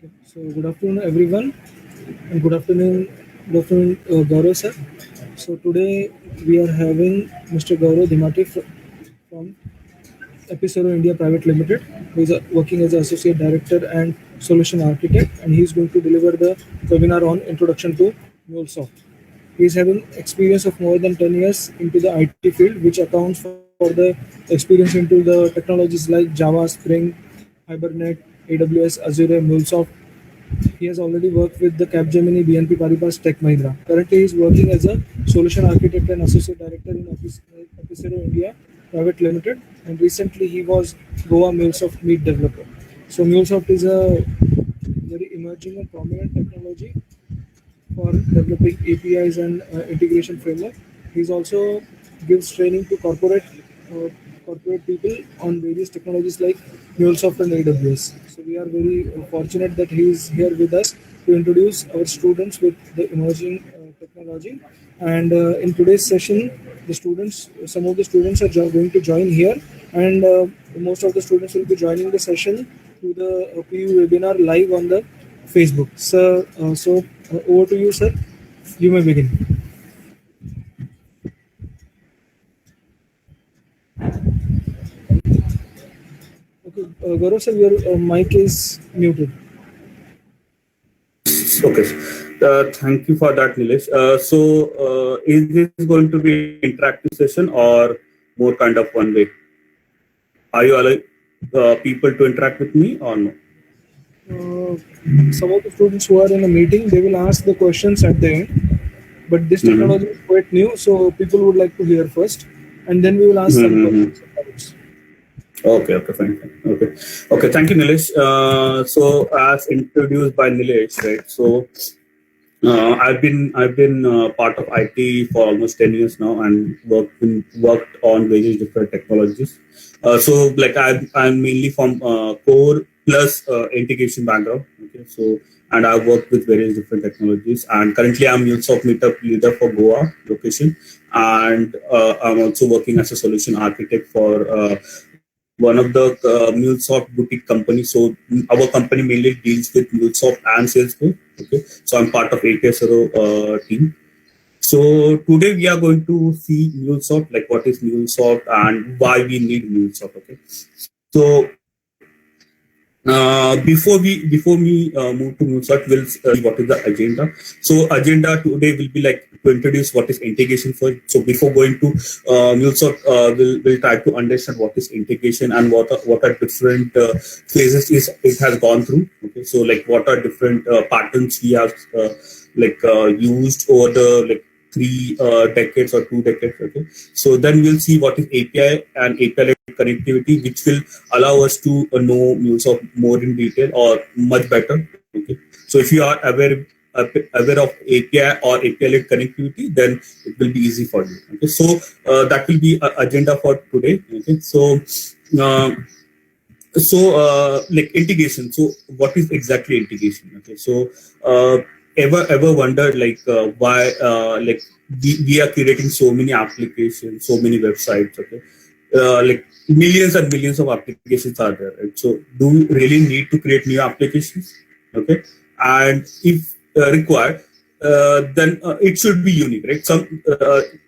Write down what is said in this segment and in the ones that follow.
So good afternoon, everyone, and good afternoon, Gaurav sir. So today we are having Mr. Gaurav Dhimati from Episoro India Private Limited, who is working as an associate director and solution architect, and he is going to deliver the webinar on introduction to MuleSoft. He is having experience of more than 10 years into the IT field, which accounts for the experience into the technologies like Java, Spring, Hibernate, AWS, Azure, MuleSoft. He has already worked with the Capgemini, BNP Paribas, Tech Mahindra. Currently, he is working as a solution architect and associate director in Officero India Private Limited, and recently he was Goa MuleSoft Meet developer. So MuleSoft is a very emerging and prominent technology for developing APIs and integration framework. He's also gives training to corporate people on various technologies like MuleSoft and AWS. So we are very fortunate that he is here with us to introduce our students with the emerging technology. And in today's session, some of the students are going to join here, and most of the students will be joining the session through the PU webinar live on the Facebook. So over to you, sir. You may begin. Okay, Gaurav sir, your mic is muted. Okay. Thank you for that, Nilesh. Is this going to be interactive session or more kind of one way? Are you allowing people to interact with me or no? Some of the students who are in a meeting, they will ask the questions at the end. But this technology is quite new, so people would like to hear first, and then we will ask some questions. Okay, fine. Okay. Thank you, Nilesh. So, as introduced by Nilesh, right? So, I've been part of IT for almost 10 years now, and worked on various different technologies. I'm mainly from core plus integration background. Okay, so and I've worked with various different technologies. And currently, I'm MuleSoft Meetup leader for Goa location, and I'm also working as a solution architect for one of the MuleSoft boutique companies. So our company mainly deals with MuleSoft and Salesforce. Okay, so I'm part of APSRO team. So today we are going to see MuleSoft, like what is MuleSoft and why we need MuleSoft. Okay, so before we move to MuleSoft, we'll see what is the agenda. So agenda today will be like to introduce what is integration first. So before going to MuleSoft, we'll try to understand what is integration and what are different phases it has gone through. Okay, so like what are different patterns we have used over the 3 decades or 2 decades. Okay, so then we'll see what is API and API connectivity, which will allow us to know MuleSoft more in detail or much better. Okay, so if you are aware of API or API-led connectivity, then it will be easy for you. Okay, so that will be agenda for today. Okay, like integration. So what is exactly integration? Okay, so ever wondered why we are creating so many applications, so many websites? Okay, like millions and millions of applications are there, right? So do we really need to create new applications? Okay, and if required, then it should be unique, right? Some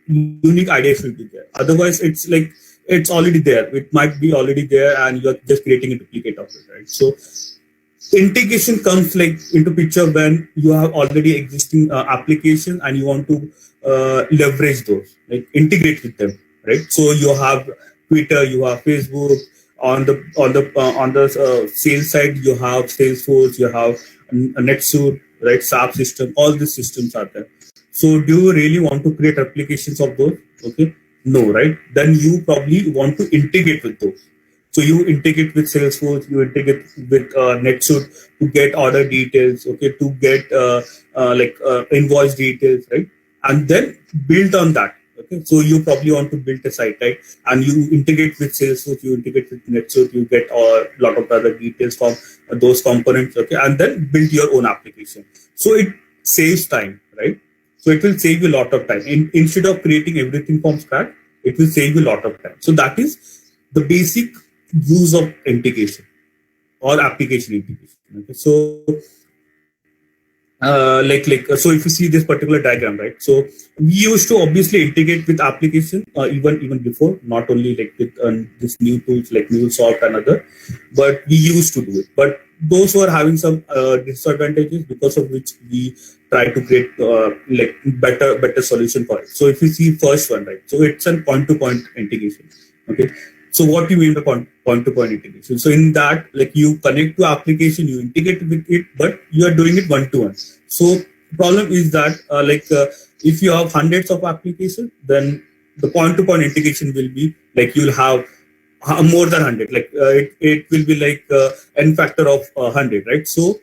unique idea should be there. Otherwise, it's like it's already there. It might be already there, and you're just creating a duplicate of it, right? So integration comes like into picture when you have already existing application and you want to leverage those, like integrate with them, right? So you have Twitter, you have Facebook. On the sales side, you have Salesforce, you have NetSuite, right? SAP system. All these systems are there. So do you really want to create applications of those? Okay, no, right? Then you probably want to integrate with those. So you integrate with Salesforce, you integrate with NetSuite to get order details, okay, to get invoice details, right? And then build on that. Okay, so you probably want to build a site, right? And you integrate with Salesforce, you integrate with NetSuite, you get a lot of other details from those components, okay, and then build your own application. So it saves time, right? So it will save you a lot of time. Instead of creating everything from scratch, it will save you a lot of time. So that is the basic use of integration. or application integration. Okay, so so if you see this particular diagram, right? So we used to obviously integrate with application even before, not only like with this new tools like MuleSoft and other, but we used to do it. But those were having some disadvantages, because of which we try to create like better solution for it. So if you see first one, right? So it's a point-to-point integration. Okay. So what do you mean by point-to-point integration? So in that, like you connect to application, you integrate with it, but you are doing it one-to-one. So problem is that if you have hundreds of applications, then the point-to-point integration will be like you'll have more than 100. Like it will be like n factor of 100, right? So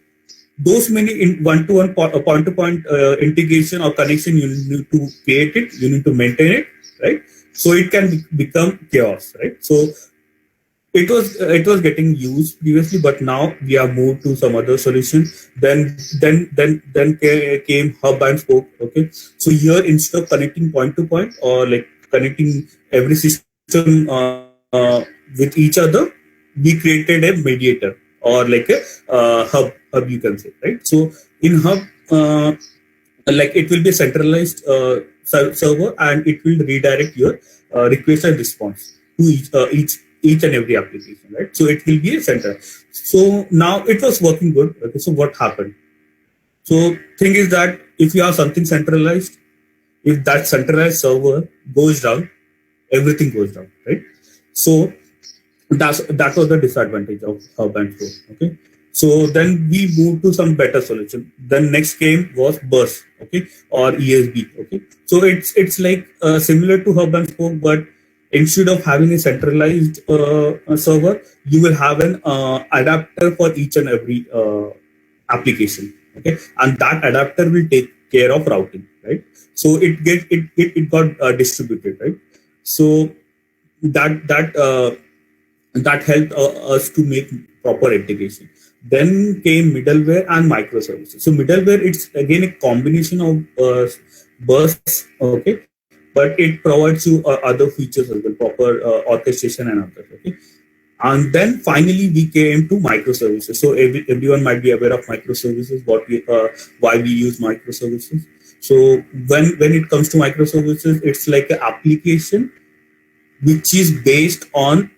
those many in one-to-one point-to-point integration or connection, you need to create it, you need to maintain it, right? So it can become chaos, right? So it was getting used previously, but now we have moved to some other solution. Then came hub and spoke. Okay, so here instead of connecting point to point or like connecting every system with each other, we created a mediator or like a hub you can say, right? So in hub, like it will be a centralized server, and it will redirect your request and response to each and every application, right? So it will be a center. So now it was working good. Okay, so what happened? So thing is that if you have something centralized, if that centralized server goes down, everything goes down, right? So that was the disadvantage of hub and spoke. Okay. So then we moved to some better solution. Then next came was burst, okay, or ESB, okay. So it's like similar to hub and spoke, but instead of having a centralized server, you will have an adapter for each and every application, okay, and that adapter will take care of routing, right? So it got distributed, right? So that helped us to make proper integration. Then came middleware and microservices. So middleware, it's again a combination of bursts, okay, but it provides you other features as well, proper orchestration and others, okay. And then finally we came to microservices. So everyone might be aware of microservices, why we use microservices. So when it comes to microservices, it's like an application which is based on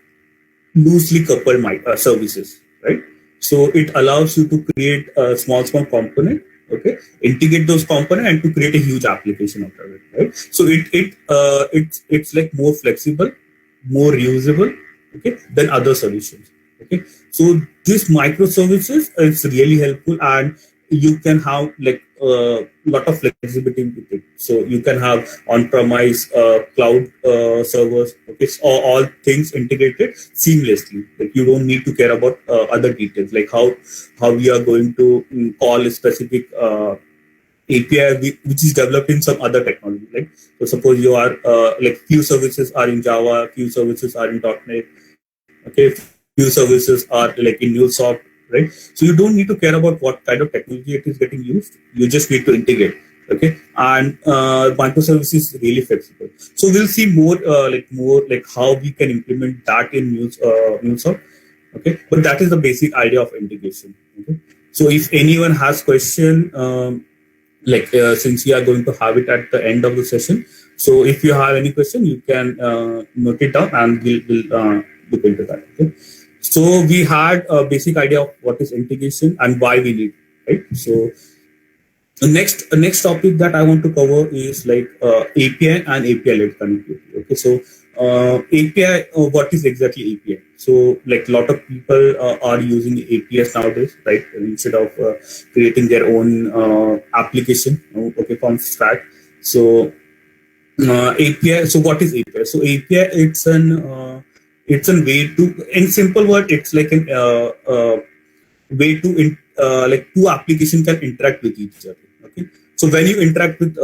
loosely coupled services, right? So it allows you to create a small component, okay, integrate those components and to create a huge application out of it, right? So it's like more flexible, more reusable, okay, than other solutions, okay. So this microservices is really helpful, and you can have like a lot of flexibility with it. So you can have on-premise cloud servers, okay, so all things integrated seamlessly. Like you don't need to care about other details, like how we are going to call a specific API which is developed in some other technology. Like so, suppose you are like few services are in Java, few services are in .NET, okay, few services are like in MuleSoft, right? So you don't need to care about what kind of technology it is getting used. You just need to integrate, okay? And microservices is really flexible. So we'll see more like how we can implement that in MuleSoft, okay? But that is the basic idea of integration, okay? So if anyone has question, since we are going to have it at the end of the session, so if you have any question, you can note it down, and we'll look into that, okay? So we had a basic idea of what is integration and why we need it, right? So the next topic that I want to cover is like API and API-led connectivity. Okay, so API, what is exactly API? So like a lot of people are using APIs nowadays, right? Instead of creating their own application, okay, from scratch. So API. So what is API? So API, it's a way to, in simple word, it's like an way to like two applications can interact with each other. Okay, so when you interact with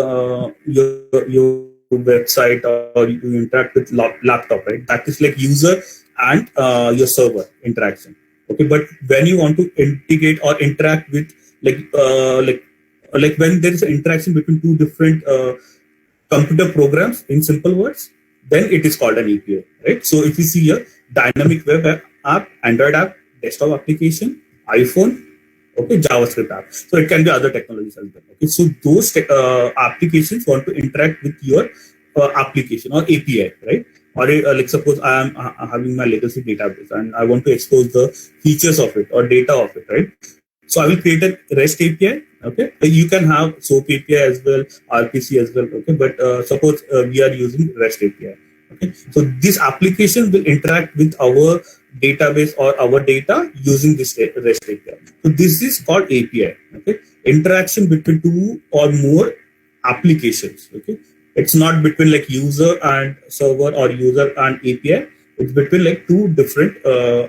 your website or you interact with laptop, right? That is like user and your server interaction. Okay, but when you want to integrate or interact with like when there is an interaction between two different computer programs, in simple words, then it is called an API, right? So if you see here, dynamic web app, Android app, desktop application, iPhone, okay, JavaScript app. So it can be other technologies as well. Okay, so those applications want to interact with your application or API, right? Or like suppose I am having my legacy database and I want to expose the features of it or data of it, right? So I will create a REST API. Okay, you can have SOAP API as well, RPC as well. Okay, but suppose we are using REST API. Okay, so this application will interact with our database or our data using this REST API. So this is called API. Okay, interaction between two or more applications. Okay, it's not between like user and server or user and API. It's between like two different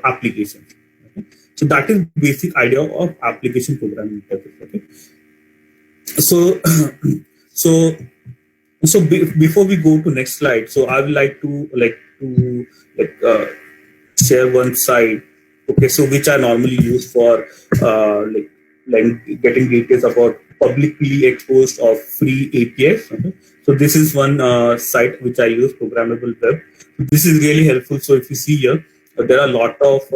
applications. Okay? So that is basic idea of application programming interface. Okay, so so before we go to next slide, so I would like to share one site. Okay, so which I normally use for like getting details about publicly exposed or free APIs. Okay? So this is one site which I use, Programmable Web. This is really helpful. So if you see here, there are a lot of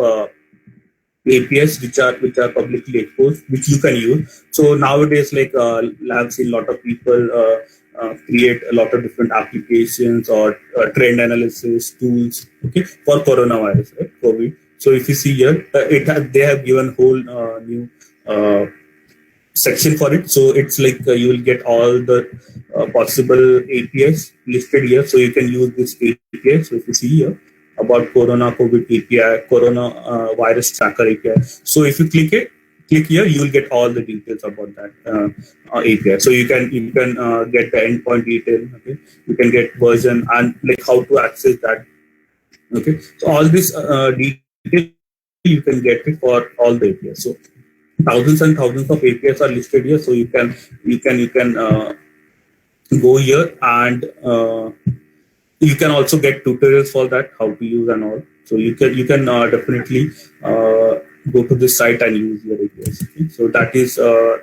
APIs which are publicly exposed, which you can use. So nowadays, like I've seen a lot of people create a lot of different applications or trend analysis tools, okay, for coronavirus, right, COVID. So if you see here, they have given whole new section for it. So it's like you will get all the possible APIs listed here. So you can use this API. So if you see here about Corona COVID API, Corona virus tracker API. So if you click here, you will get all the details about that API. So you can get the endpoint detail. Okay, you can get version and like how to access that. Okay, so all this detail you can get it for all the APIs. So thousands and thousands of APIs are listed here. So you can go here and you can also get tutorials for that, how to use and all. So you can definitely go to this site and use your APIs. Okay? So that is I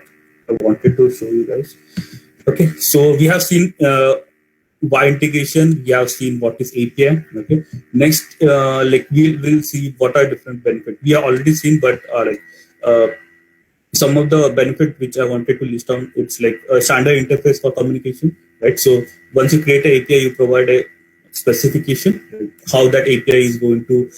wanted to show you guys. Okay, so we have seen why integration. We have seen what is API. Okay, next like we'll see what are different benefits. We have already seen, but some of the benefit which I wanted to list down, it's like a standard interface for communication, right? So once you create an API, you provide a specification, how that API is going to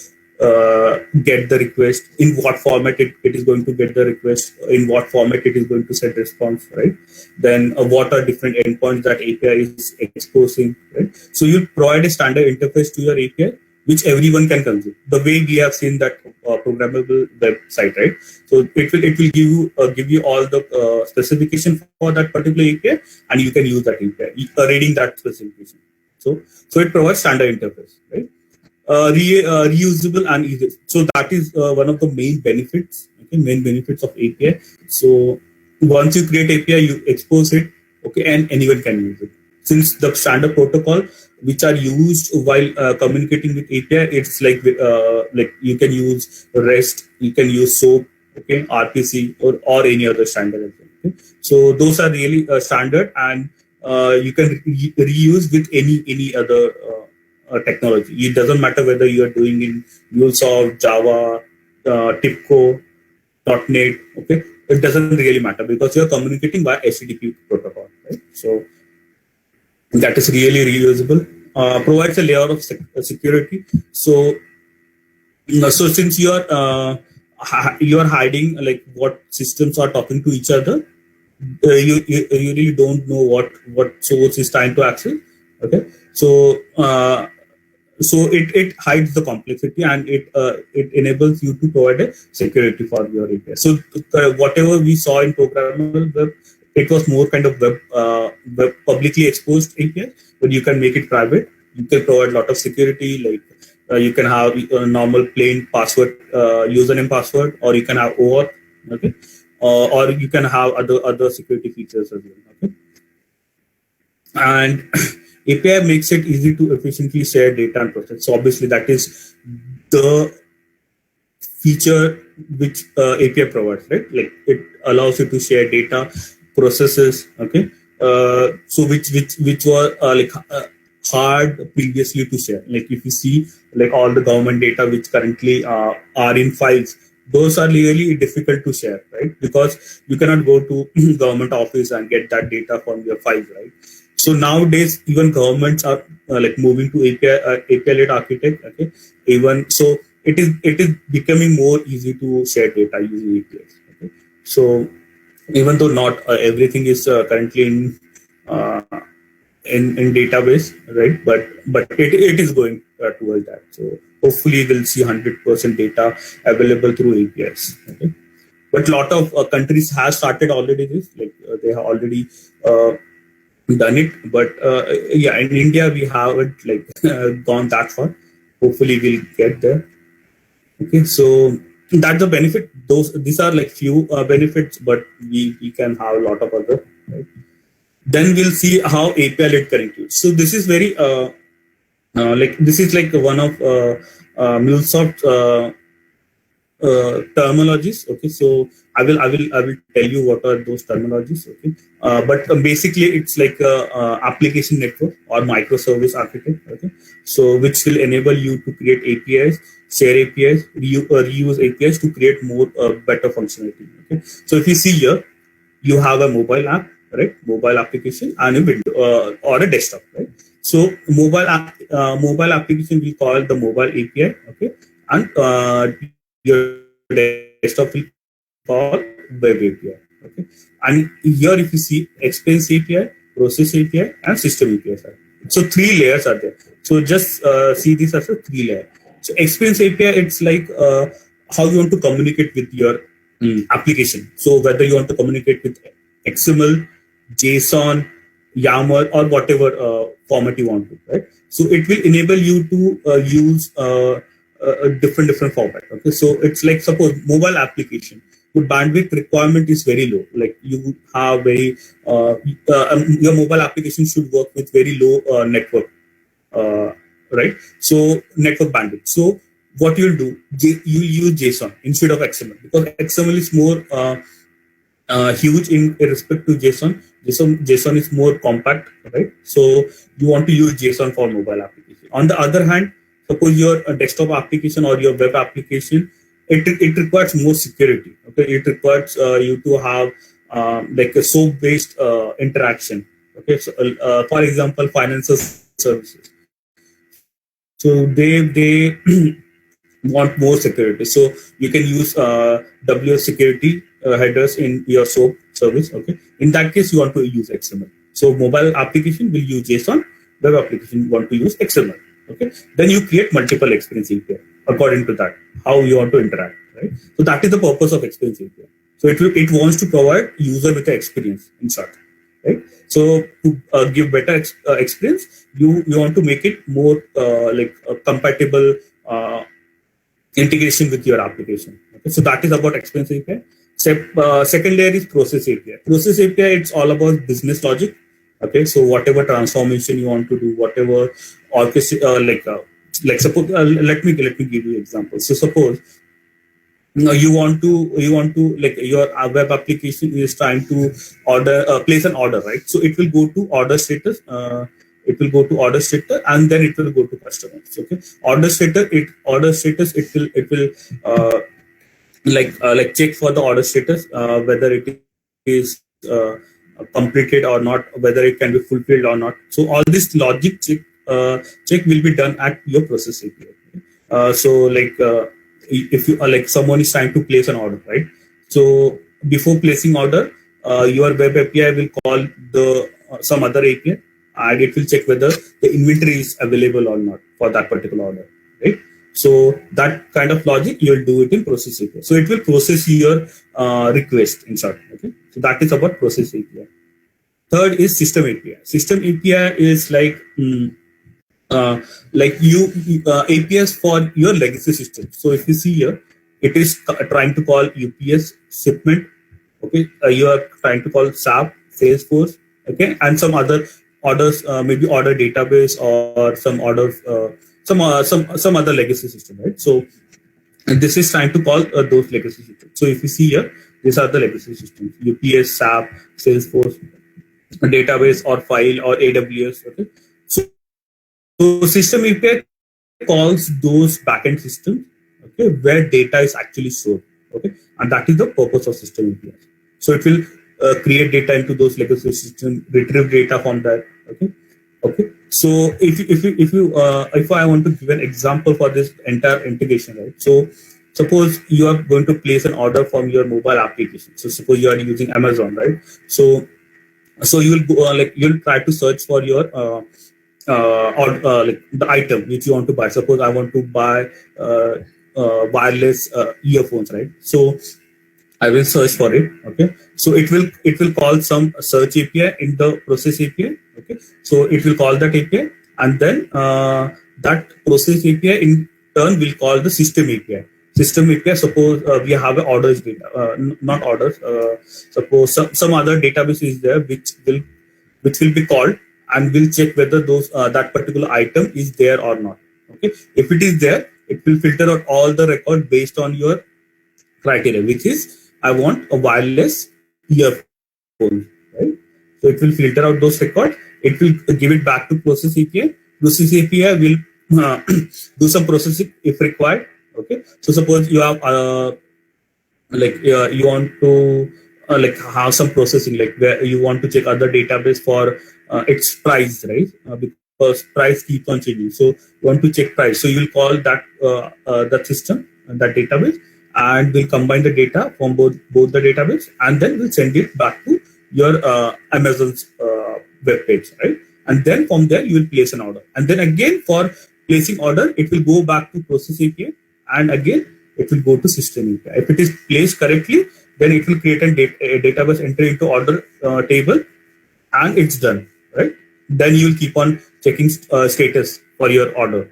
get the request, in what format it is going to get the request, in what format it is going to send response, right? Then what are different endpoints that API is exposing, right? So you provide a standard interface to your API, which everyone can consume. The way we have seen that programmable website, right? So it will give you all the specification for that particular API, and you can use that API, reading that specification. So it provides standard interface, right? Reusable and easy. So that is one of the main benefits. Okay, main benefits of API. So once you create API, you expose it. Okay, and anyone can use it. Since the standard protocol which are used while communicating with API, it's like you can use REST, you can use SOAP, okay, RPC or any other standard. Okay? So those are really standard, and you can reuse with any other technology. It doesn't matter whether you are doing in MuleSoft, Java, TIBCO, .NET. Okay, it doesn't really matter because you are communicating via HTTP protocol. Right? So that is really reusable. Provides a layer of security. So since you are hiding like what systems are talking to each other, you really don't know what source is trying to access. Okay, so it hides the complexity, and it enables you to provide a security for your API. So whatever we saw in programmable web, it was more kind of web publicly exposed API, but you can make it private. You can provide a lot of security, like you can have a normal plain password, username password, or you can have OAuth, okay, or you can have other security features as well. Okay, and API makes it easy to efficiently share data and process. So obviously that is the feature which API provides, right? Like it allows you to share data, processes, okay. So which were hard previously to share. Like if you see like all the government data which currently are in files, those are really difficult to share, right? Because you cannot go to government office and get that data from your file, right? So nowadays, even governments are like moving to API-led architect. Okay, even so, it is becoming more easy to share data using APIs. Okay, so even though not everything is currently uh, in database, right? But it is going towards that. So hopefully we'll see 100% data available through APIs. Okay, but a lot of countries have started already this, like they have already done it. But yeah, in India we haven't like gone that far. Hopefully we'll get there. Okay, so that's the benefit. These are like few benefits, but we can have a lot of other. Right? Then we'll see how API led connectivity. So this is very like this is like one of MuleSoft terminologies. Okay, so I will tell you what are those terminologies. Okay, but basically it's like a, application network or microservice architect. Okay, so which will enable you to create APIs, share APIs, reuse APIs to create more better functionality. Okay, so if you see here, you have a mobile app, right? Mobile application and a window or a desktop, right? So mobile application we call the mobile API, okay, and your desktop will call web API, okay. And here if you see experience API, process API, and system API. So three layers are there. So just see this as a three layer. So experience API, it's like how you want to communicate with your application. So whether you want to communicate with XML, JSON, YAML, or whatever format you want to, right? So it will enable you to use a different format. Okay, so it's like suppose mobile application. The bandwidth requirement is very low. Like you have very your mobile application should work with very low network, right? So network bandwidth. So what you'll do, you use JSON instead of XML because XML is more huge in respect to JSON. JSON is more compact, right? So you want to use JSON for mobile application. On the other hand, suppose your desktop application or your web application, it requires more security. Okay, it requires you to have like a SOAP-based interaction. Okay, so for example, financial services. So they want more security. So you can use WS security headers in your SOAP service. Okay, in that case, you want to use XML. So mobile application will use JSON. Web application want to use XML. Okay, then you create multiple experience API according to that how you want to interact. Right. So that is the purpose of experience API. So it wants to provide user with the experience in short. Right. So to give better experience, you want to make it more like compatible. Integration with your application. Okay, so that is about experience API. Second layer is process API. Process API, it's all about business logic. Okay, so whatever transformation you want to do, whatever like suppose let me give you example. So suppose you want to like your web application is trying to place an order, right? So it will go to order status. It will go to order status and then it will go to customers. Okay, order status it will like check for the order status whether it is completed or not, whether it can be fulfilled or not. So all this logic check will be done at your process API. So like if you like someone is trying to place an order, right? So before placing order, your web API will call the some other API and it will check whether the inventory is available or not for that particular order, right? So that kind of logic you'll do it in process API. So it will process your request in short. Okay, so that is about process API. Third is system API. System API is like APIs for your legacy system. So if you see here, it is trying to call UPS shipment. Okay, you are trying to call SAP, Salesforce. Okay, and some other orders, maybe order database or some orders, some other legacy system, right? So and this is trying to call those legacy systems. So if you see here, these are the legacy systems: UPS, SAP, Salesforce, database or file or AWS. Okay, so system API calls those backend systems, okay, where data is actually stored. Okay, and that is the purpose of system API. So it will create data into those legacy system, retrieve data from that. Okay, okay. So if I want to give an example for this entire integration, right? So suppose you are going to place an order from your mobile application. So suppose you are using Amazon, right? So you will go, you'll try to search for your or like the item which you want to buy. Suppose I want to buy wireless earphones, right? So I will search for it. Okay, so it will call some search API in the process API. Okay, so it will call that API, and then that process API in turn will call the system API. System API. Suppose we have a orders data, not orders. Suppose some other database is there which will be called, and will check whether those that particular item is there or not. Okay, if it is there, it will filter out all the record based on your criteria, which is I want a wireless earphone, right? So it will filter out those records. It will give it back to process API. Process API will do some processing if required. Okay, so suppose you have you want to have some processing, like where you want to check other database for its price, right? Because price keeps on changing, so you want to check price. So you will call that system, that database, and will combine the data from both the database, and then we'll send it back to your Amazon's web page, right? And then from there you will place an order, and then again for placing order, it will go back to process API, and again it will go to system API. If it is placed correctly, then it will create a database entry into order table, and it's done, right? Then you will keep on checking status for your order.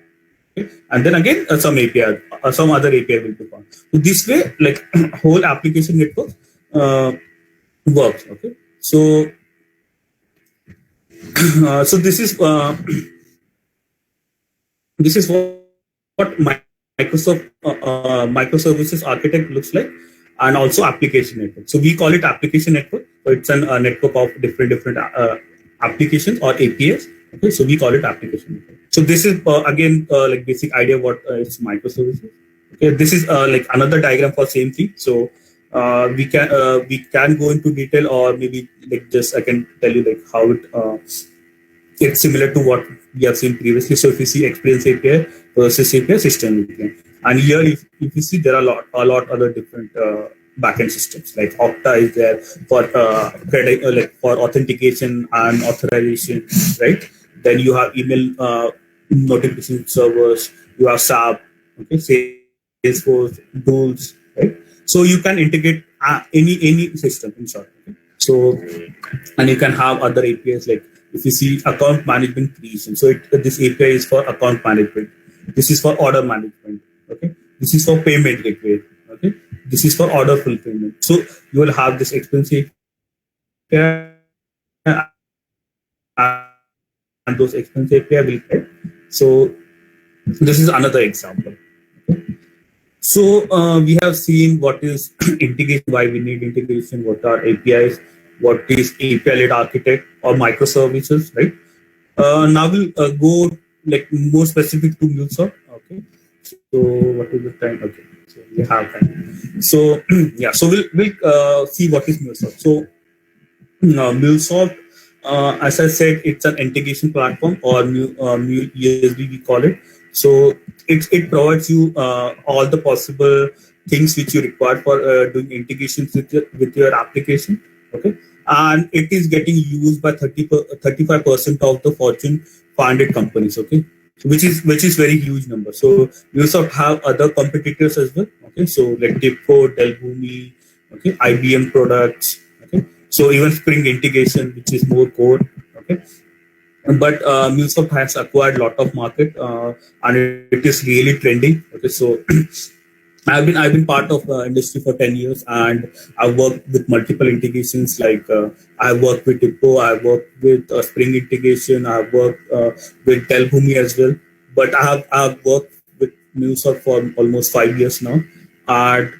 Okay? And then again some API, some other API will be found. So this way, like whole application network works. Okay, so so this is what Microsoft microservices architect looks like, and also application network. So we call it application network. So it's a network of different applications or APIs. Okay, so we call it application network. So this is again like basic idea what is microservices. Okay, this is like another diagram for same thing. So we can go into detail, or maybe like just I can tell you like how it's similar to what we have seen previously. So if you see experience API, process API, system API, and here if you see there are a lot other different backend systems, like Okta is there for like for authentication and authorization, right? Then you have email notification servers, you have SAP, okay, Salesforce, tools, right? So you can integrate any system in short. Okay? So, and you can have other APIs, like if you see account management creation. So this API is for account management. This is for order management. Okay, this is for payment gateway. Okay, this is for order fulfillment. So you will have this expense API, and those expense API will get. So this is another example. Okay. So we have seen what is integration, why we need integration, what are APIs, what is API-led architect or microservices, right? Now we'll go like more specific to MuleSoft. Okay. So what is the time? Okay. So we have time. So yeah. So we'll see what is MuleSoft. So MuleSoft, as I said, it's an integration platform, or Mule ESB we call it. So it provides you all the possible things which you require for doing integrations with your application. Okay, and it is getting used by 35% of the Fortune 500 companies. Okay, so which is very huge number. So you also have other competitors as well. Okay, so like TIBCO, Dell Boomi, okay, IBM products. Okay, so even Spring integration, which is more core. Okay. But MuleSoft has acquired a lot of market, and it is really trending. Okay, so I've been part of the industry for 10 years, and I've worked with multiple integrations. Like I worked with TIBCO, I worked with Spring integration, I've worked with Dell Boomi as well. But I've worked with MuleSoft for almost 5 years now, and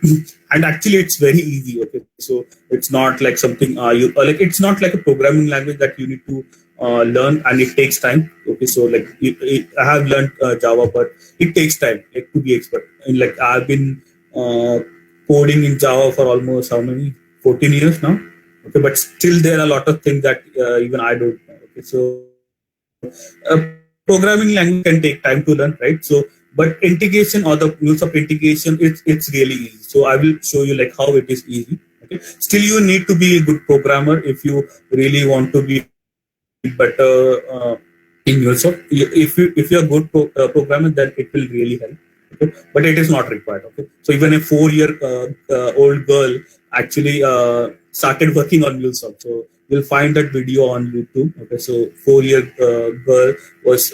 and actually it's very easy. Okay, so it's not like something it's not like a programming language that you need to learn, and it takes time. Okay, so like I have learned Java, but it takes time like to be expert. And like I've been coding in Java for almost how many 14 years now. Okay, but still there are a lot of things that even I don't know. Okay, so programming language can take time to learn, right? So, but integration or the use of integration, it's really easy. So I will show you like how it is easy. Okay, still you need to be a good programmer if you really want to be better in MuleSoft. If you're a good programmer, then it will really help. Okay? But it is not required. Okay, so even a 4-year old girl actually started working on MuleSoft. So you'll find that video on YouTube. Okay, so 4-year girl was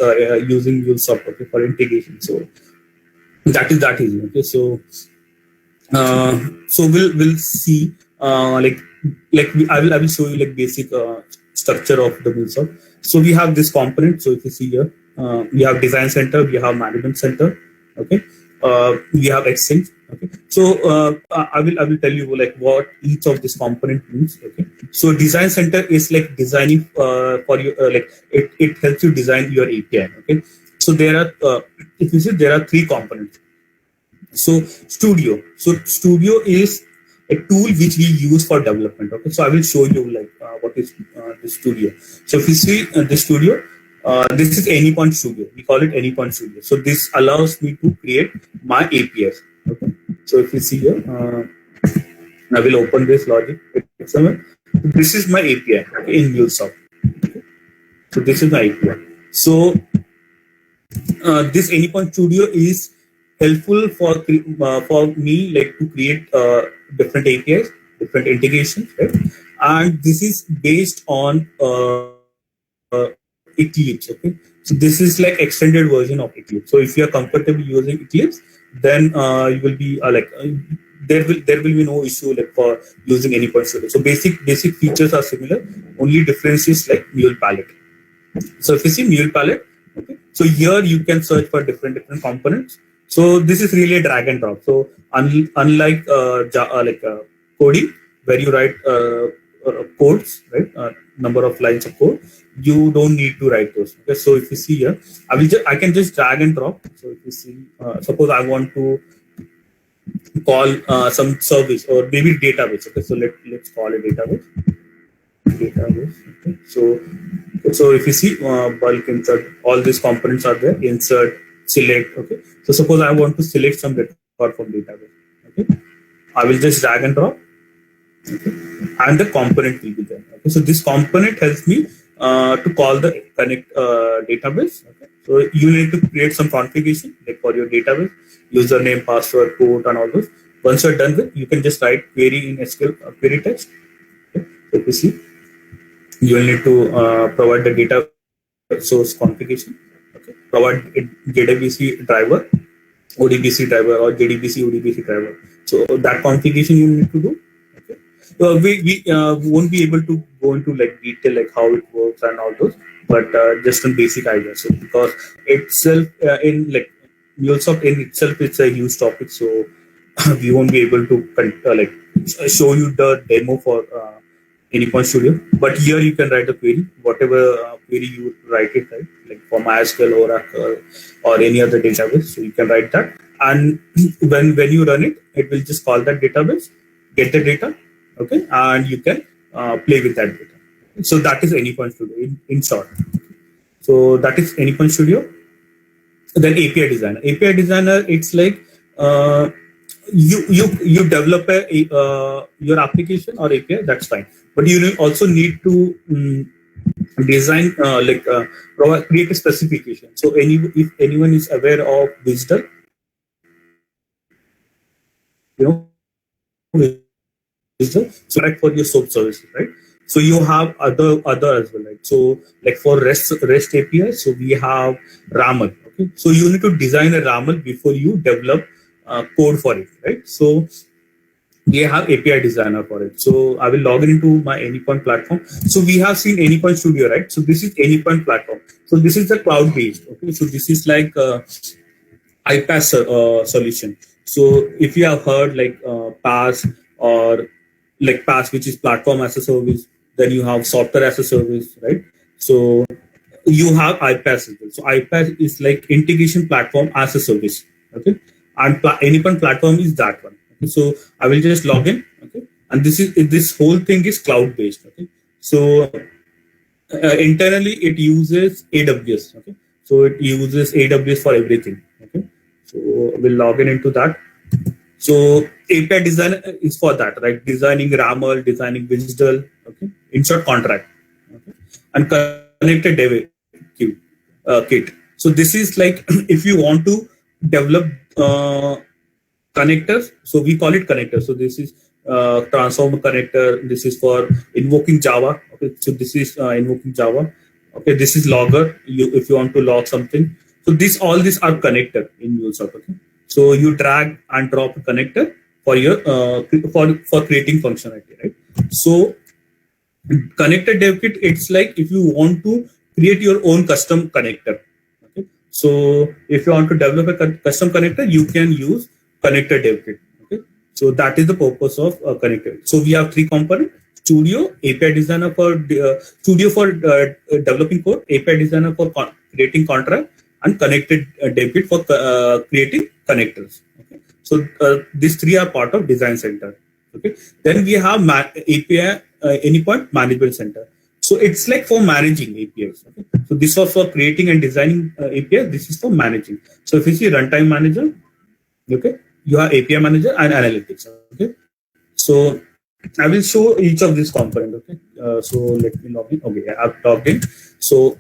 using MuleSoft, okay, for integration. So that easy. Okay, so we'll see I will show you like basic structure of the MuleSoft. So we have this component. So if you see here, we have design center, we have management center. Okay, we have Exchange. Okay, so I will tell you like what each of this component means. Okay, so design center is like designing for you it helps you design your API. Okay, so there are if you see there are 3 components. So Studio is a tool which we use for development. Okay, so I will show you like what is the Studio. So if you see the Studio, this is Anypoint Studio. We call it Anypoint Studio. So this allows me to create my APIs. Okay, so if you see here, I will open this logic. This is my API in MuleSoft. Okay. So this is my API. So this Anypoint Studio is helpful for me like to create different APIs, different integrations, right? And this is based on Eclipse. Okay, so this is like extended version of Eclipse. So if you are comfortable using Eclipse, then you will be there will be no issue like for using Anypoint Studio. So basic features are similar. Only difference is like Mule Palette. So if you see Mule Palette, okay, so here you can search for different components. So this is really a drag and drop. So unlike coding where you write codes, right, number of lines of code, you don't need to write those. Okay, so if you see here, I can just drag and drop. So if you see, suppose I want to call some service or maybe database. Okay, so let's call it database. Okay, so if you see bulk insert, all these components are there. Insert, select. Okay, so suppose I want to select some record from database. Okay, I will just drag and drop. Okay, and the component will be there. Okay, so this component helps me to call the connect database. Okay, so you need to create some configuration like for your database, username, password, port, and all those. Once you're done with, you can just write query in SQL query text. Okay, so you see, you will need to provide the data source configuration. Okay, provide JDBC driver, ODBC driver, or JDBC ODBC driver. So that configuration you need to do. We won't be able to go into like detail like how it works and all those, but just some basic ideas. So because itself in like MuleSoft in itself it's a huge topic, so we won't be able to show you the demo for Anypoint Studio. But here you can write a query, whatever query you write it, right? Like for MySQL, Oracle, or any other database. So you can write that, and when you run it, it will just call that database, get the data. Okay, and you can play with that data. So that is Anypoint Studio in short. So that is Anypoint Studio. Then API Designer. API Designer, it's like you develop your application or API. That's fine, but you also need to design create a specification. So if anyone is aware of WSDL, so like for your SOAP services, right? So you have other as well, right? So like for REST API, so we have RAML. Okay, so you need to design a RAML before you develop code for it, right? So we have API Designer for it. So I will log into my Anypoint platform. So we have seen Anypoint Studio, right? So this is Anypoint platform. So this is the cloud based. Okay, so this is like iPaaS solution. So if you have heard like PaaS or like PaaS, which is platform as a service, then you have software as a service, right? So you have iPaaS as well. So iPaaS is like integration platform as a service, okay? And Anypoint platform is that one. So I will just log in. Okay, and this whole thing is cloud based. Okay, so internally it uses AWS. Okay, so it uses AWS for everything. Okay, so we'll log in into that. So API design is for that, right? Designing RAML, designing WSDL, okay, in short contract, okay, and connected dev kit. So this is like if you want to develop connectors, so we call it connector. So this is transformer connector. This is for invoking Java. Okay, so this is invoking Java. Okay, this is logger. If you want to log something. So all these are connector in MuleSoft. Okay, so you drag and drop a connector for your for creating functionality, right? So connector dev kit, it's like if you want to create your own custom connector. Okay, so if you want to develop a custom connector, you can use connector dev kit. Okay, so that is the purpose of connector. So we have three components: Studio, API designer for Studio for developing code, API designer for creating contract, and connected dev kit for creating connectors. Okay, so these three are part of Design Center. Okay, then we have API Anypoint Management Center. So it's like for managing APIs. Okay? So this was for creating and designing APIs. This is for managing. So if you see Runtime Manager, okay, you have API Manager and Analytics. Okay, so I will show each of these components. Okay, so let me log in. Okay, I've logged in. So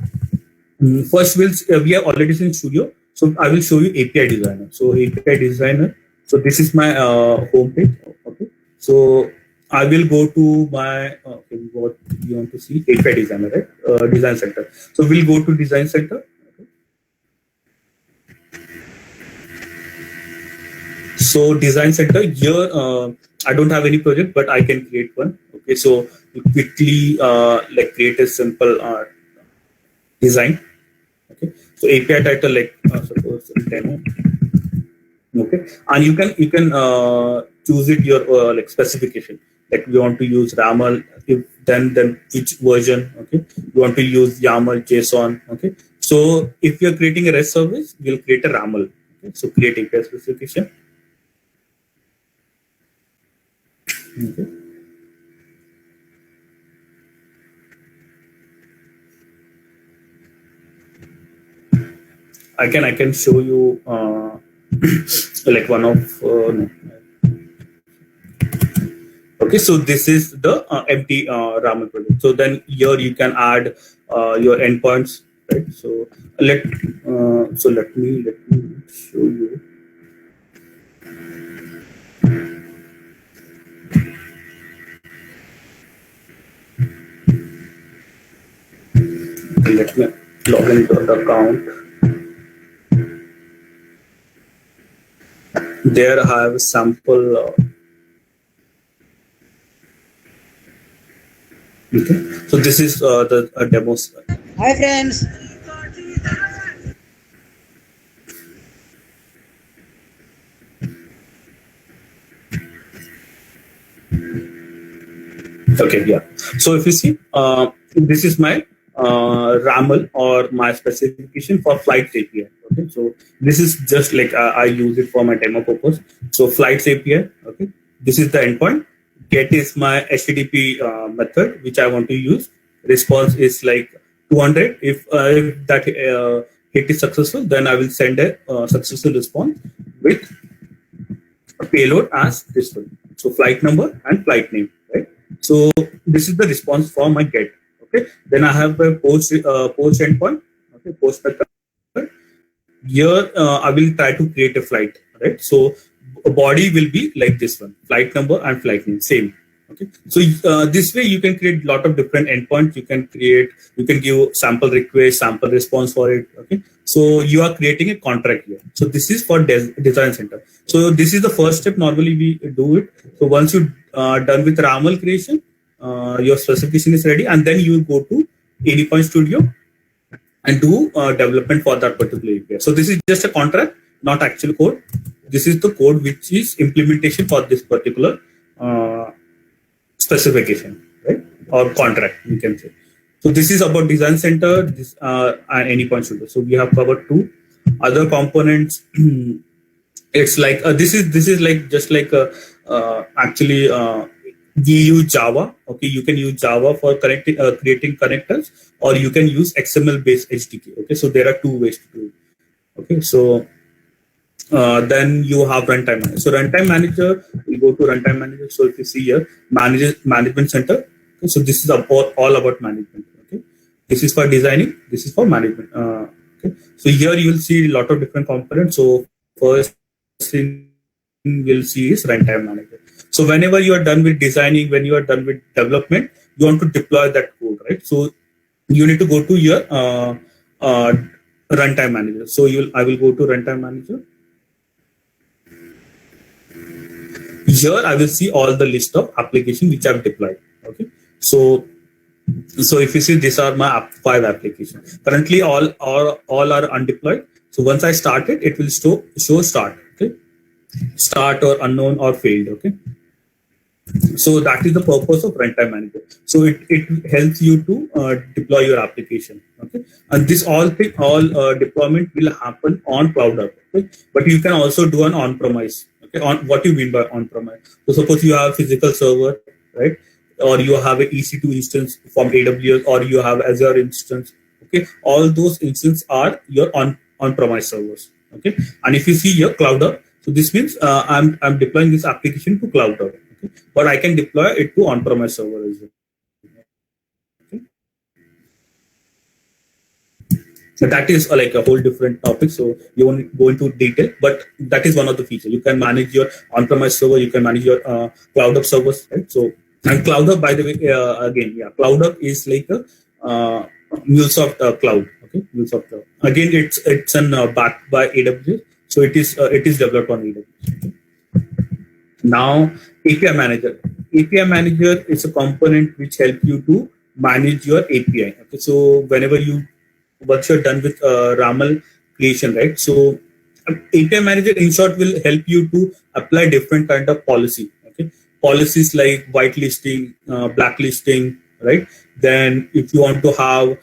first we have already seen Studio. So I will show you API Designer. So API Designer. So this is my home page. Okay, so I will go to my what you want to see, API Designer, right? Design Center. So we'll go to Design Center. Okay. So Design Center here, I don't have any project, but I can create one. Okay, so you quickly like create a simple design. Okay, so API title like suppose demo. Okay, and you can choose it your like specification. Like we want to use RAML, if then which version. Okay, you want to use YAML, JSON. Okay, so if you're creating a REST service, we'll create a RAML. Okay, so create API specification. Okay. I can show you like one of no. Okay, so this is the empty RAML project. So then here you can add your endpoints, right? So let me show you. Let me log into the account. There I have a sample. Okay, so this is the demo. Hi friends. Okay, yeah. So if you see, this is my RAML or my specification for Flights API. Okay, so this is just like I use it for my demo purpose. So Flights API. Okay, this is the endpoint. Get is my HTTP method which I want to use. Response is like 200. If that hit is successful, then I will send a successful response with a payload as this one. So flight number and flight name, right? So this is the response for my get. Okay. Then I have a post endpoint. Okay, post method. Here I will try to create a flight, right? So a body will be like this one, flight number and flight name, same. Okay, so this way you can create a lot of different endpoints. You can give sample request, sample response for it. Okay, so you are creating a contract here. So this is for Design Center. So this is the first step. Normally we do it. So once you done with RAML creation, your specification is ready, and then you will go to Anypoint Studio and do development for that particular API. So this is just a contract, not actual code. This is the code which is implementation for this particular specification, right? Or contract, you can say. So this is about Design Center, this and Anypoint Studio. So we have covered two other components. It's like this is like just like actually we use Java. Okay, you can use Java for connecting creating connectors, or you can use XML based HDK. Okay, so there are two ways to do it. Okay, so then you have runtime manager. So runtime manager, we go to runtime manager. So if you see here, management center. Okay, so this is all about management. Okay, this is for designing. This is for management. Okay, so here you will see a lot of different components. So first thing you'll see is runtime manager. So whenever you are done with designing, when you are done with development, you want to deploy that code, right? So you need to go to your uh, runtime manager. So I will go to runtime manager. Here I will see all the list of applications which I've deployed. Okay, so if you see, these are my 5 applications. Currently, all are undeployed. So once I start it, it will show start. Okay, start or unknown or failed. Okay, so that is the purpose of runtime manager. So it helps you to deploy your application. Okay, and this all deployment will happen on cloud. Okay, but you can also do an on-premise. Okay, on what you mean by on-premise? So suppose you have a physical server, right? Or you have an EC2 instance from AWS, or you have Azure instance. Okay, all those instances are your on-premise servers. Okay, and if you see here CloudHub, so this means I'm deploying this application to CloudHub. Okay, but I can deploy it to on-premise server as well. Okay. So that is like a whole different topic. So you won't go into detail, but that is one of the features. You can manage your on-premise server. You can manage your CloudHub servers. Right. So and CloudHub, by the way, again, yeah, CloudHub is like a MuleSoft cloud. Okay, MuleSoft cloud. Again, it's backed by AWS. So it is developed on AWS. Okay. Now API manager. API manager is a component which helps you to manage your API. Okay, so once you're done with RAML creation, right? So API manager in short will help you to apply different kind of policy. Okay, policies like whitelisting, blacklisting, right? Then if you want to have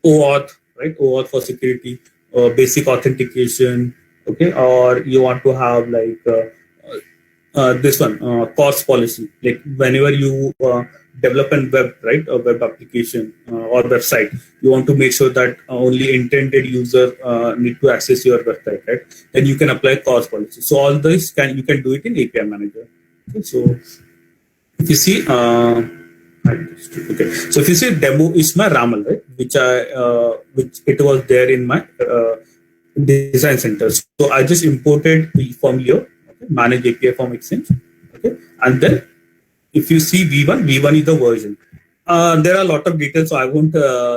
OAuth, right? OAuth for security, basic authentication, okay? Or you want to have like this one, cost policy. Like whenever you develop a web application or website, you want to make sure that only intended user need to access your website, right? Then you can apply cost policy. So all this you can do it in API manager. Okay, so if you see, okay, so if you see demo is my RAML, right? Which it was there in my design center. So I just imported from here, okay, manage API from Exchange, okay, and then if you see V1 is the version. There are a lot of details, so I won't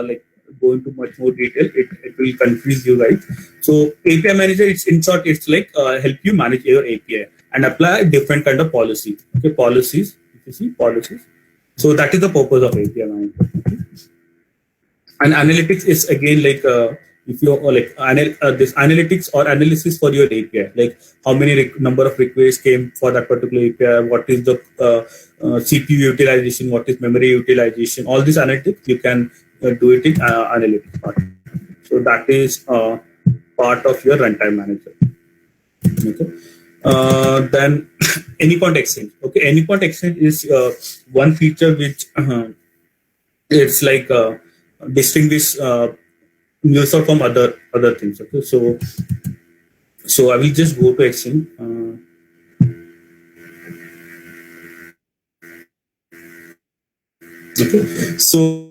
like go into much more detail. It will confuse you guys. So API manager, it's in short, it's like help you manage your API and apply different kind of policy. Okay, policies. If you see policies, so that is the purpose of API manager. Okay? And analytics is again like if you like this analytics or analysis for your API, like how many number of requests came for that particular API, what is the CPU utilization, what is memory utilization, all these analytics you can do it in analytics part. So that is part of your runtime manager. Okay. Then Anypoint Exchange. Okay, Anypoint Exchange is one feature which it's like distinguish MuleSoft from other things. Okay, so I will just go to Exchange. Okay, so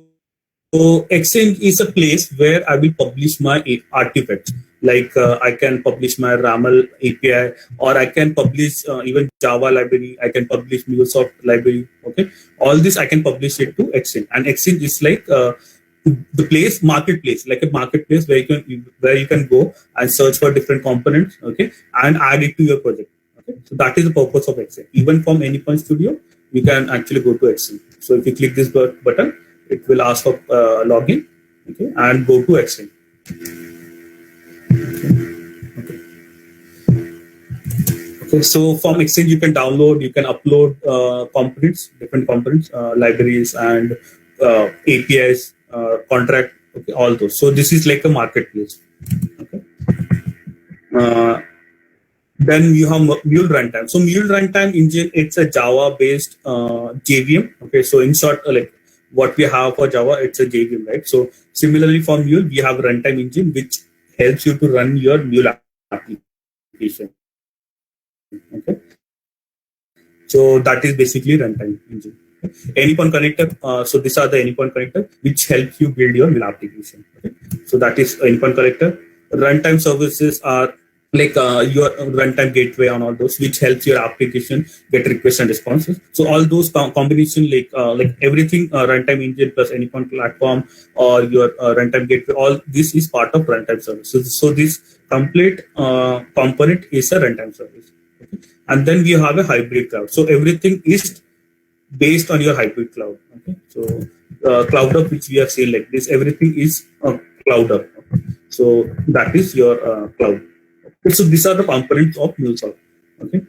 Exchange is a place where I will publish my artifacts. Like I can publish my RAML API, or I can publish even Java library. I can publish MuleSoft library. Okay, all this I can publish it to Exchange, and Exchange is like the marketplace, like a marketplace where you can go and search for different components, okay, and add it to your project. Okay, so that is the purpose of Exchange. Even from Anypoint Studio, you can actually go to Exchange. So if you click this button, it will ask for login, okay, and go to Exchange. Okay, so from Exchange you can download, you can upload different components, libraries and APIs, contract, okay, all those. So this is like a marketplace. Okay. Then you have Mule runtime. So Mule runtime engine, it's a Java based JVM. Okay, so in short, like what we have for Java, it's a JVM, right? So similarly for Mule, we have runtime engine which helps you to run your Mule application. Okay, so that is basically runtime engine. Anypoint connector. So these are the anypoint connector which helps you build your Mule application. Okay, so that is anypoint connector. Runtime services are like your runtime gateway and all those, which helps your application get requests and responses. So all those combination, like everything, runtime engine plus anypoint platform or your runtime gateway, all this is part of runtime services. So this complete component is a runtime service. Okay? And then we have a hybrid cloud. So everything is based on your hybrid cloud. Okay, so CloudUp, which we have seen like this, everything is CloudUp. Okay? So that is your cloud. Okay, so these are the components of MuleSoft. Okay,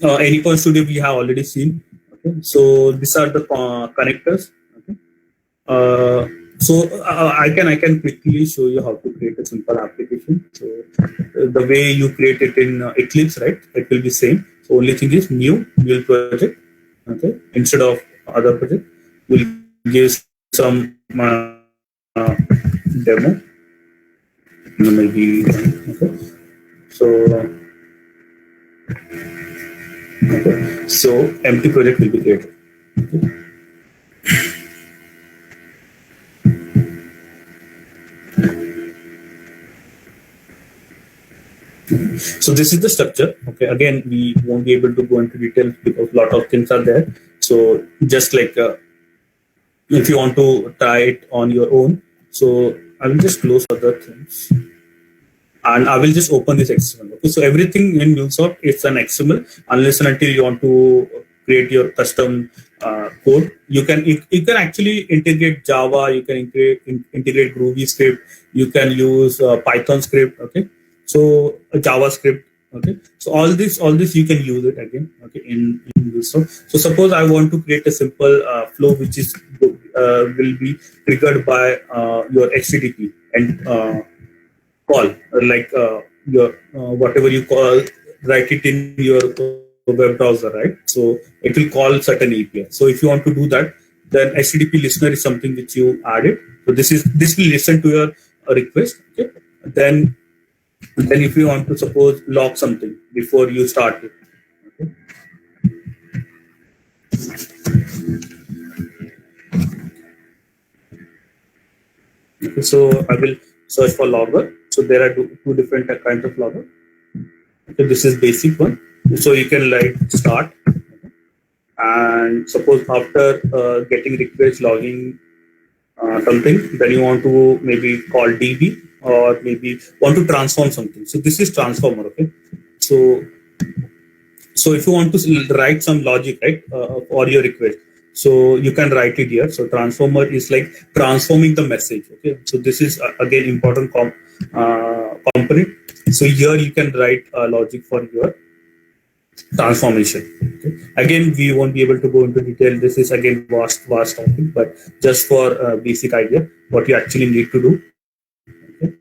Anypoint Studio we have already seen. Okay, so these are the connectors. Okay, I can quickly show you how to create a simple application. So the way you create it in Eclipse, right? It will be same. So only thing is new Mule project. Okay, instead of other project, we'll give some demo. Maybe okay. So empty project will be created. Okay. So this is the structure. Okay, again, we won't be able to go into details because a lot of things are there. So just like if you want to try it on your own, so I will just close other things and I will just open this XML. Okay, so everything in MuleSoft is an XML unless and until you want to create your custom code. You can actually integrate Java. You can integrate Groovy script. You can use Python script. Okay, so JavaScript. Okay, so all this you can use it again. Okay, in MuleSoft. So suppose I want to create a simple flow which is will be triggered by your HTTP and call, like your whatever you call, write it in your web browser, right? So it will call certain API. So if you want to do that, then HTTP listener is something which you added. So this will listen to your request. Okay, then if you want to suppose log something before you start it. Okay. Okay, so I will search for logger. So there are two different kinds of logger. Okay, this is basic one. So you can like start, and suppose after getting request logging something, then you want to maybe call DB or maybe want to transform something. So this is transformer. Okay, so if you want to write some logic, right, for your request, so you can write it here. So transformer is like transforming the message. Okay, so this is again important component. So here you can write logic for your transformation. Okay. Again, we won't be able to go into detail. This is again vast topic, but just for basic idea, what you actually need to do. Okay.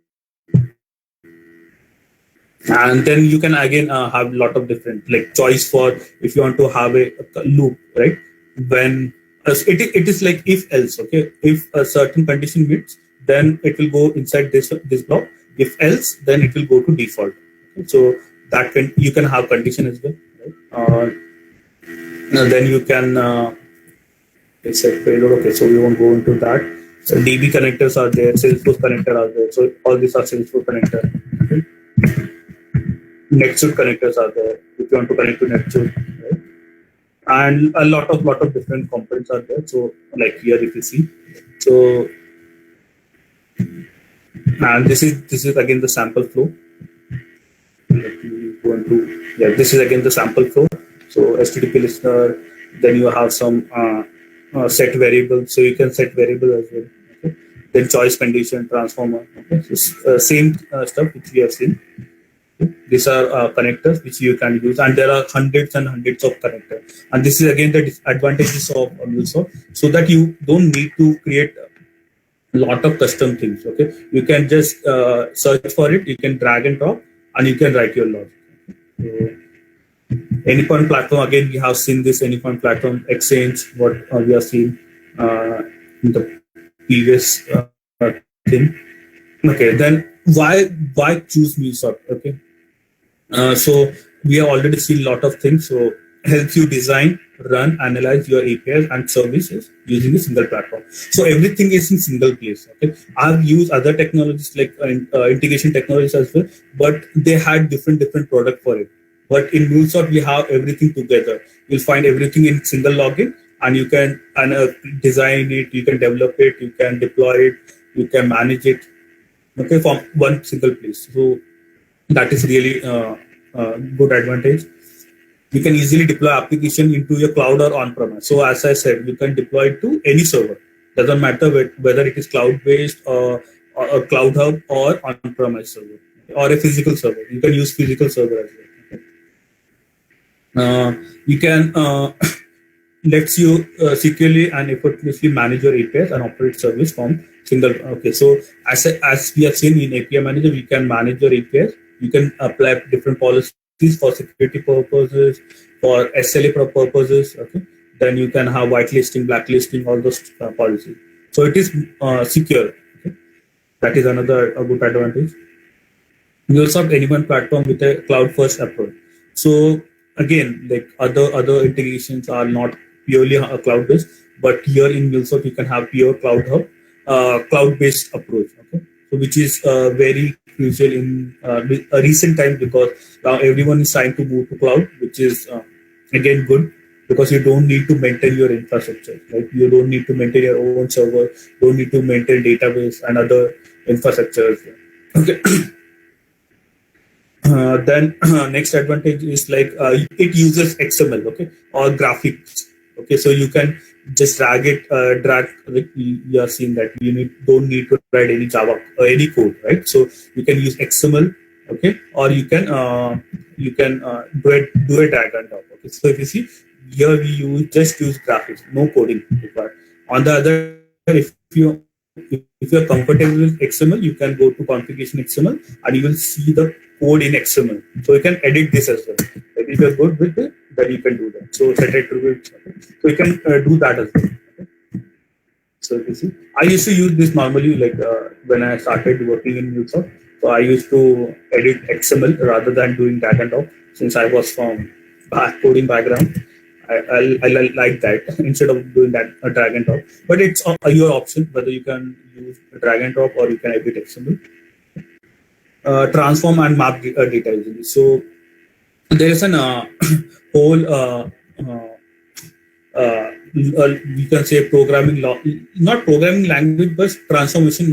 And then you can again have a lot of different like choice for if you want to have a loop, right? When it is like if else. Okay, if a certain condition meets, then it will go inside this block. If else, then it will go to default. Okay. So that you can have condition as well. Right? Then you can it's a payload. Okay, so we won't go into that. So DB connectors are there, Salesforce connector are there. So all these are Salesforce connector. Okay. NetSuite connectors are there if you want to connect to NetSuite. Right? And a lot of different components are there. So like here if you see, so and this is again the sample flow. Let me go into this is again the sample flow. So HTTP listener, then you have some set variable, so you can set variable as well. Okay? Then choice condition transformer. Okay, so same stuff which we have seen. Okay? These are connectors which you can use, and there are hundreds and hundreds of connectors. And this is again the disadvantages of MuleSoft, so that you don't need to create a lot of custom things. Okay, you can just search for it, you can drag and drop, and you can write your logic. So Anypoint platform, again, we have seen this Anypoint platform exchange, what we have seen in the previous thing. Okay, then why choose MuleSoft? Okay, so we have already seen a lot of things. So helps you design, run, analyze your APIs and services using a single platform. So everything is in single place. Okay, I've used other technologies like integration technologies as well, but they had different product for it. But in MuleSoft, we have everything together. You'll find everything in single login, and you can design it, you can develop it, you can deploy it, you can manage it. Okay, from one single place. So that is really good advantage. You can easily deploy application into your cloud or on-premise. So as I said, you can deploy it to any server. Doesn't matter whether it is cloud-based or a cloud hub or on-premise server or a physical server. You can use physical server as well. You can lets you securely and effortlessly manage your APIs and operate service from single. Okay, so as we have seen in API Manager, we can manage your APIs. You can apply different policies for security purposes, for SLA purposes. Okay, then you can have whitelisting, blacklisting, all those policies. So it is secure. Okay, that is another good advantage. We also have Anypoint platform with a cloud-first approach. So again, like other integrations are not purely cloud-based, but here in MuleSoft you can have pure cloud hub, cloud-based approach. Okay, so which is very crucial in recent times because now everyone is trying to move to cloud, which is again good because you don't need to maintain your infrastructure. Like you don't need to maintain your own server, don't need to maintain database and other infrastructures. Okay. Then next advantage is like it uses XML, okay, or graphics. Okay, so you can just drag. Like you are seeing that don't need to write any Java or any code, right? So you can use XML, okay, or you can do a drag and drop. Okay, so if you see here, we use graphics, no coding required. On the other, if you're comfortable with XML, you can go to configuration XML and you will see the code in XML. So you can edit this as well. Like if you're good with it, then you can do that. So set it to it. So you can do that as well. Okay. So you see, I used to use this normally like when I started working in MuleSoft. So I used to edit XML rather than doing drag and drop since I was from coding background. I like that instead of doing that drag and drop. But it's your option whether you can use drag and drop or you can edit XML. Transform and map data easily. So there is an whole we can say not programming language, but transformation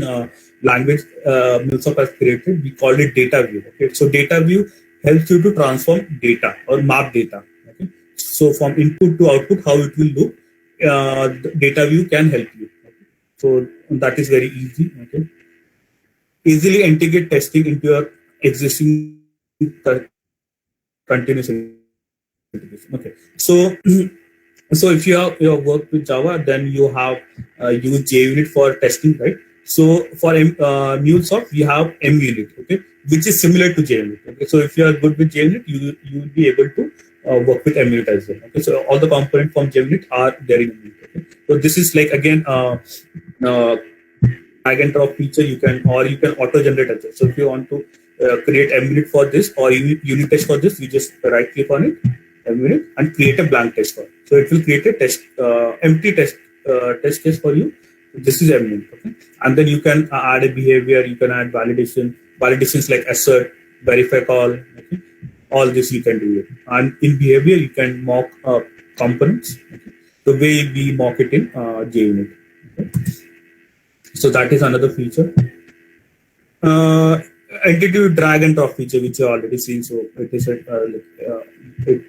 language MuleSoft has created. We call it data view. Okay, so data view helps you to transform data or map data. Okay, so from input to output, how it will look, the data view can help you. Okay? So that is very easy. Okay, easily integrate testing into your existing continuous integration. Okay, so so if you have worked with Java, then you have used JUnit for testing, right? So for MuleSoft, we have MUnit, okay, which is similar to JUnit. Okay, so if you are good with JUnit, you will be able to work with MUnit as well. Okay, so all the components from JUnit are there in MUnit. Okay, so this is like again drag and drop feature. You can auto generate as well. So if you want to create MUnit for this or unit test for this, you just right click on it, MUnit, and create a blank test for it. So it will create a test empty test case for you. This is MUnit, okay, and then you can add a behavior. You can add validations like assert, verify call. Okay? All this you can do it. And in behavior, you can mock components. Okay? The way we mock it in JUnit. Okay? So that is another feature. Entity drag and drop feature, which you already seen. So it is it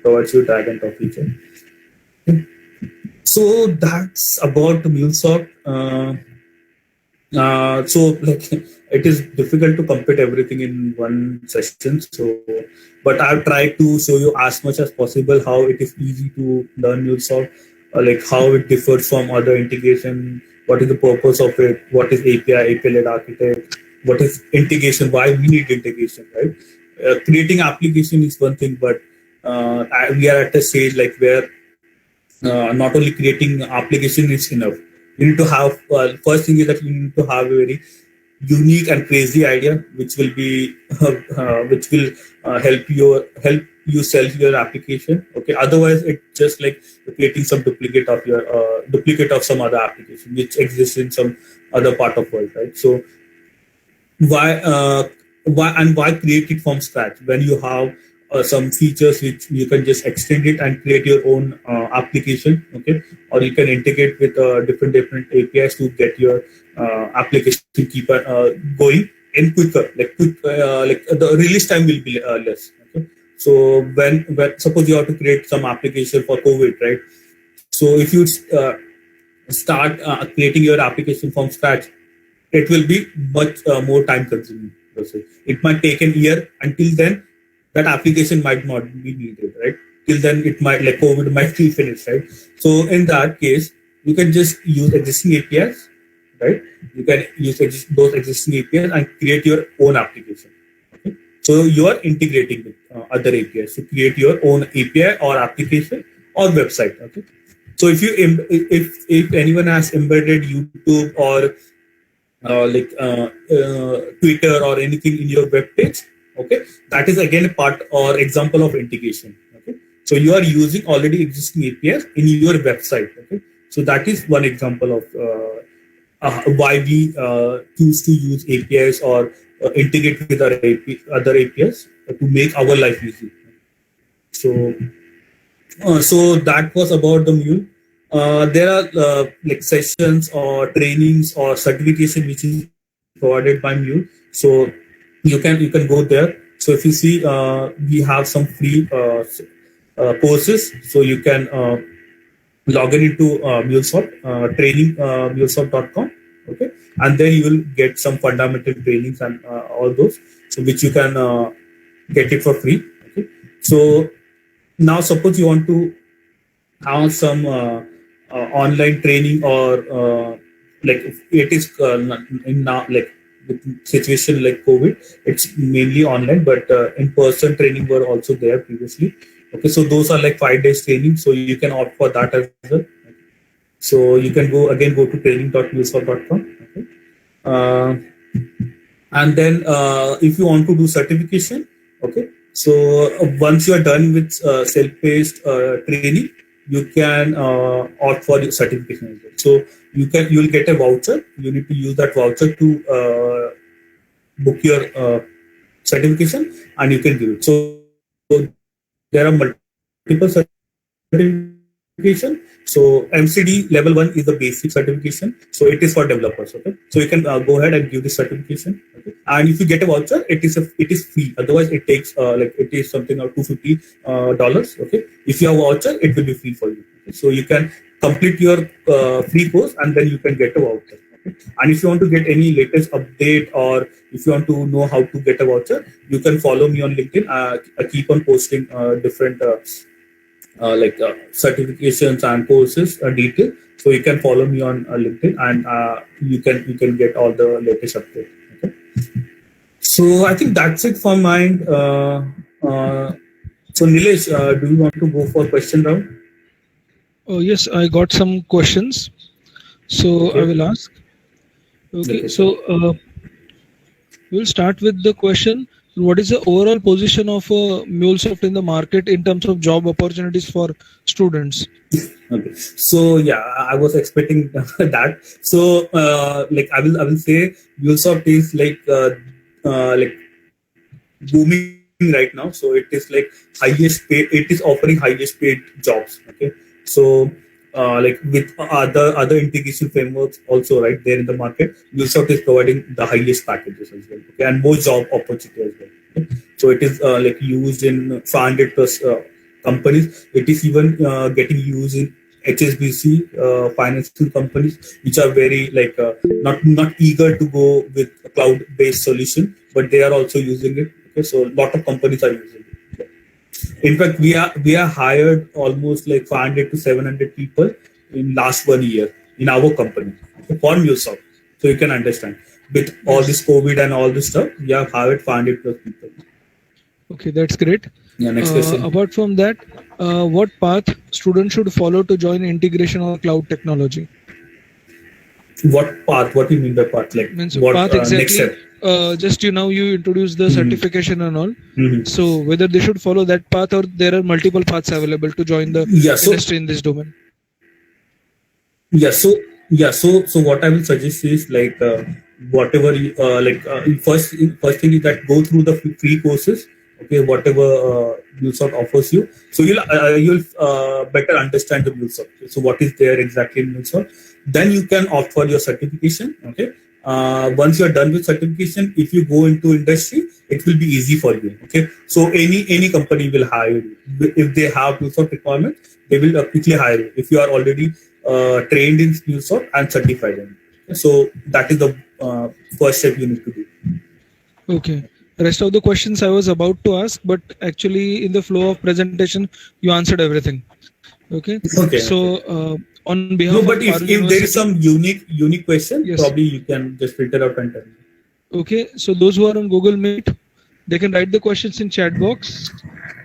provides you drag and drop feature. Okay. So that's about MuleSoft. So like it is difficult to complete everything in one session. So, but I've tried to show you as much as possible how it is easy to learn MuleSoft, like how it differs from other integration. What is the purpose of it? What is API-led architect? What is integration? Why we need integration, right? creating application is one thing, but we are at a stage like where not only creating application is enough. You need to have first thing is that you need to have a very unique and crazy idea, which will be which will help you sell your application. Okay, otherwise it's just like creating some duplicate of some other application which exists in some other part of world, right? So why create it from scratch when you have some features which you can just extend it and create your own application, okay? Or you can integrate with different APIs to get your application to keep going and quicker. Like the release time will be less. Okay, so when suppose you have to create some application for COVID, right? So if you start creating your application from scratch, it will be much more time consuming process. It might take a year. Until then, that application might not be needed, right? Till then, it might like COVID might be finished, right? So in that case, you can just use existing APIs, right? You can use those existing APIs and create your own application. Okay? So you are integrating with other APIs to create your own API or application or website. Okay. So if anyone has embedded YouTube or Twitter or anything in your web page, okay, that is again a part or example of integration. Okay, so you are using already existing APIs in your website. Okay, so that is one example of why we choose to use APIs or integrate with other APIs to make our life easy. So so that was about the Mule. There are like sessions or trainings or certification which is provided by Mule. So you can go there. So if you see, we have some free courses. So you can log in into MuleSoft training MuleSoft.com. Okay, and then you will get some fundamental trainings and all those, so which you can get it for free. Okay, so now suppose you want to have some online training or like it is in now like with situation like COVID, it's mainly online, but in-person training were also there previously. Okay, so those are like 5 days training, so you can opt for that as well. So you can go to training.mulesoft.com. Okay. And then if you want to do certification, okay, so once you are done with self-paced training, you can opt for the certification as well. So you will get a voucher. You need to use that voucher to book your certification, and you can give it. So there are multiple certification. So MCD level 1 is the basic certification. So it is for developers. Okay, so you can go ahead and give this certification. Okay, and if you get a voucher, it is free. Otherwise, it takes like it is something of $250. Okay, if you have a voucher, it will be free for you. Okay? So you can complete your free course and then you can get a voucher. Okay? And if you want to get any latest update or if you want to know how to get a voucher, you can follow me on LinkedIn. I keep on posting different certifications and courses detail. So you can follow me on LinkedIn and you can get all the latest updates. Okay. So I think that's it for mine. So Nilesh, do you want to go for question round? Oh yes, I got some questions, so Okay. I will ask. Okay, Okay. so we'll start with the question: what is the overall position of MuleSoft in the market in terms of job opportunities for students? Okay. So yeah, I was expecting that. So like I will say MuleSoft is like booming right now. So it is like highest paid. It is offering highest paid jobs. Okay. So like with other integration frameworks also right there in the market, MuleSoft is providing the highest packages as well. Okay, and more job opportunity as well. Okay? So it is like used in 500 plus companies. It is even getting used in HSBC financial companies, which are very like not eager to go with a cloud-based solution, but they are also using it. Okay, so a lot of companies are using it. Okay. In fact, we are hired almost like 500 to 700 people in last 1 year in our company, okay, for MuleSoft. So you can understand with all Yes. this COVID and all this stuff, we have hired 500 plus people. Okay, that's great. Yeah, next question. Apart from that, what path students should follow to join integration or cloud technology? What path? What do you mean by path? Like Means what path next exactly. step? Just you introduce the Mhm. certification and all. Mhm. So whether they should follow that path or there are multiple paths available to join the Yeah. So industry in this domain. yeah. So what I will suggest is like whatever you first thing is that go through the free courses. Okay, whatever MuleSoft offers you, so you'll better understand the MuleSoft. So what is there exactly in MuleSoft? Then you can opt for your certification. Okay. Once you are done with certification, if you go into industry, it will be easy for you. Okay. So any company will hire you if they have MuleSoft requirements. They will quickly hire you if you are already trained in MuleSoft and certified in it. So that is the first step you need to do. Okay. Rest of the questions I was about to ask, but actually in the flow of presentation, you answered everything. Okay. Okay. So on behalf No, of but Parul if there is University, some unique question, yes. probably you can just filter out and tell me. Okay. So those who are on Google Meet, they can write the questions in chat box.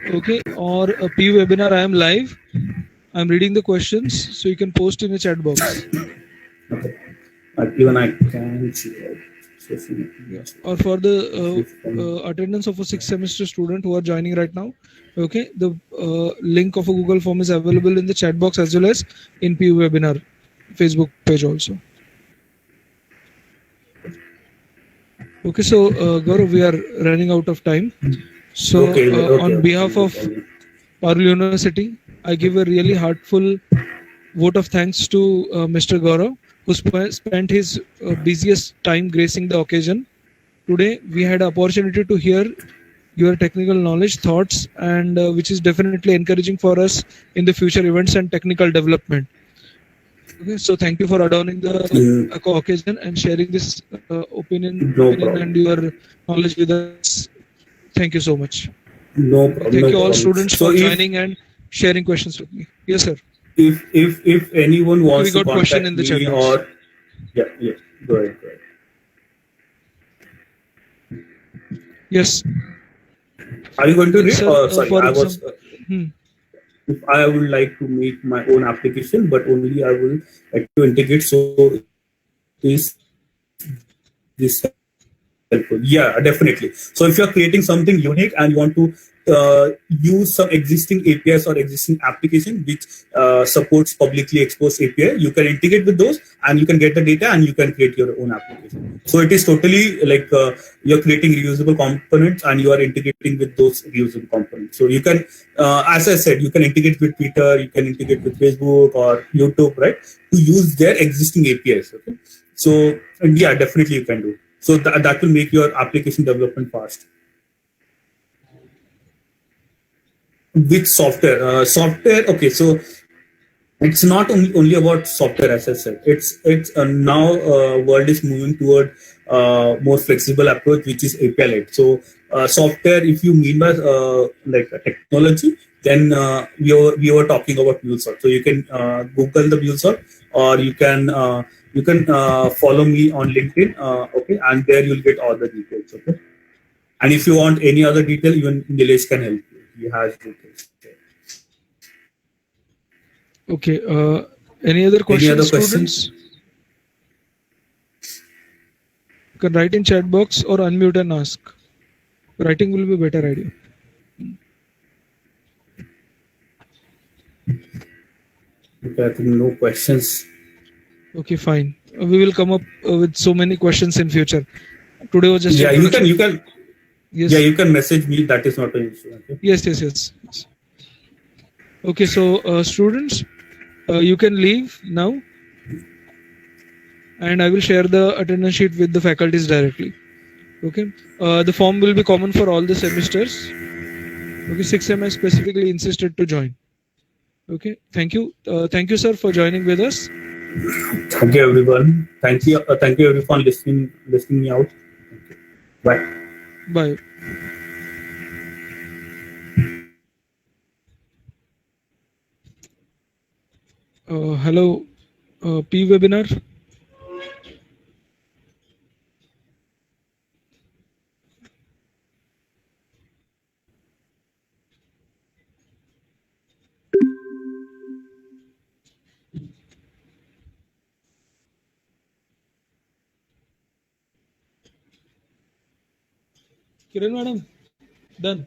Okay. Or a PU webinar, I am live. I'm reading the questions, so you can post in the chat box. Okay. Even I can see it. Yeah. Or for the attendance of a 6th semester student who are joining right now, okay, the link of a Google form is available in the chat box as well as in PU webinar Facebook page also. Okay, so Gaurav, we are running out of time. So on behalf of Parul University, I give a really heartful vote of thanks to Mr. Gaurav, who spent his busiest time gracing the occasion. Today, we had opportunity to hear your technical knowledge, thoughts, and which is definitely encouraging for us in the future events and technical development. Okay, so thank you for adorning the occasion and sharing this opinion and your knowledge with us. Thank you so much. No problem. Thank No you all problem. students So for joining and sharing questions with me. Yes, sir. if anyone Okay, wants we to got question contact in the chat me box. or yeah, go ahead. Yes. Are you going to read? Sir, Sorry, for I was. example, If I would like to make my own application, but only I will like to integrate. So is this helpful? Yeah, definitely. So if you're creating something unique and you want to use some existing APIs or existing application which supports publicly exposed API, you can integrate with those and you can get the data and you can create your own application. So it is totally like you're creating reusable components and you are integrating with those reusable components. So you can, as I said, you can integrate with Twitter, you can integrate with Facebook or YouTube, right? To use their existing APIs. Okay. So yeah, definitely you can do. So that will make your application development fast. With software, okay, so it's not only about software, as I said. It's now world is moving toward more flexible approach, which is API led. So software, if you mean by like a technology, then we were talking about MuleSoft. So you can Google the MuleSoft, or you can follow me on LinkedIn. Okay, and there you'll get all the details. Okay, and if you want any other detail, even Nilesh can help you. He has details. okay. Any other questions, Any other students? questions? You can write in chat box or unmute and ask. Writing will be a better idea. Okay, I think no questions. Okay, fine. We will come up with so many questions in future. Today was just Yeah, you can yes. Yeah, you can message me. That is not an issue. Okay? Yes. Okay, so students, you can leave now, and I will share the attendance sheet with the faculties directly. Okay, the form will be common for all the semesters. Okay, 6M has specifically insisted to join. Okay, thank you, sir, for joining with us. Thank you, everyone. Thank you everyone for listening me out. Bye. Bye. Hello, P webinar. Kiran madam done.